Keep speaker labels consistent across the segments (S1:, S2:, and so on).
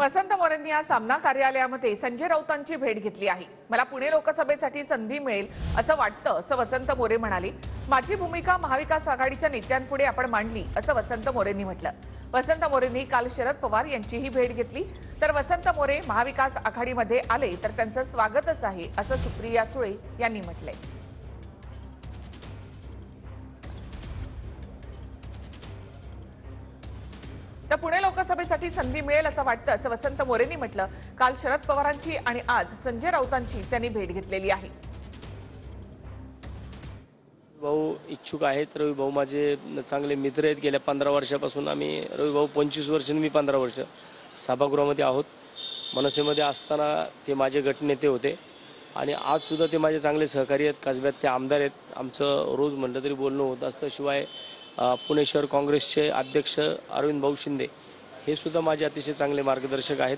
S1: वसंत मोरेंनी आज सामना कार्यालयामध्ये संजय राऊतांची भेट घेतली आहे। मला पुणे लोकसभेसाठी संधी मिळेल असं वाटतं, असं वसंत मोरे म्हणाले। माझी भूमिका महाविकास आघाडीच्या नेत्यांपुढे आपण मांडली, असं वसंत मोरेंनी म्हटलं। वसंत मोरेंनी काल शरद पवार यांचीही भेट घेतली। तर वसंत मोरे महाविकास आघाडीमध्ये आले तर त्यांचं स्वागतच आहे, असं सुप्रिया सुळे यांनी म्हटलंय। तर पुणे लोकसभेसाठी संधी मिळेल असं वाटतं, असं वसंत मोरेंनी म्हटलं। काल शरद पवारांची आणि आज संजय राऊतांची त्यांनी भेट घेतलेली आहे।
S2: भाऊ इच्छुक आहेत। रवी भाऊ माझे चांगले मित्र आहेत। गेल्या 15 वर्षापासून आम्ही रवी भाऊ 25 वर्ष मी 15 वर्ष सभागृहामध्ये आहोत। मनसेमध्ये असताना ते माझे गटनेते होते आणि आज सुद्धा ते माझे चांगले सहकारी आहेत। कसब्यात ते आमदार आहेत। आमचं रोज म्हटलं तरी बोलणं होत असतं। शिवाय पुणे शहर काँग्रेसचे अध्यक्ष अरविंद भाऊ शिंदे हे सुद्धा माझे अतिशय चांगले मार्गदर्शक आहेत।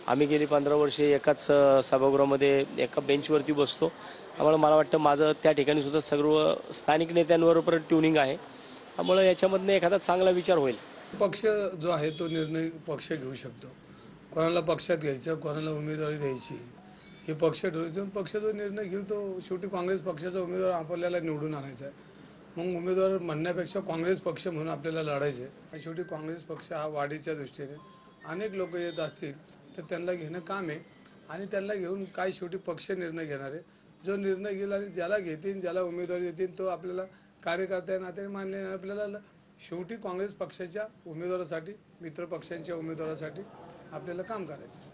S2: आम्ही गेली 15 वर्षे एकाच सभागृहामध्ये एका बेंचवरती बसतो। त्यामुळे मला वाटतं माझं त्या ठिकाणी सुद्धा सर्व स्थानिक नेत्यांबरोबर ट्युनिंग आहे। त्यामुळे याच्यामधनं एखादा चांगला विचार होईल।
S3: पक्ष जो आहे तो निर्णय पक्ष घेऊ शकतो। कोणाला पक्षात घ्यायचं, कोणाला उमेदवारी द्यायची हे पक्ष ठरवतो। पक्ष जो निर्णय घेईल तो शेवटी काँग्रेस पक्षाचा उमेदवार आपल्याला निवडून आणायचा आहे। मग उमेदवार म्हणण्यापेक्षा काँग्रेस पक्ष म्हणून आपल्याला लढायचं आहे। शेवटी काँग्रेस पक्ष हा वाढीच्या दृष्टीने अनेक लोक येत असतील तर त्यांना घेणं काम आहे आणि त्यांना घेऊन काय शेवटी पक्ष निर्णय घेणार आहे। जो निर्णय घेईल आणि ज्याला घेतील, ज्याला उमेदवारी देतील तो आपल्याला कार्यकर्त्या नात्याने मानले। आपल्याला शेवटी काँग्रेस पक्षाच्या उमेदवारासाठी, मित्र पक्षांच्या उमेदवारासाठी आपल्याला काम करायचं।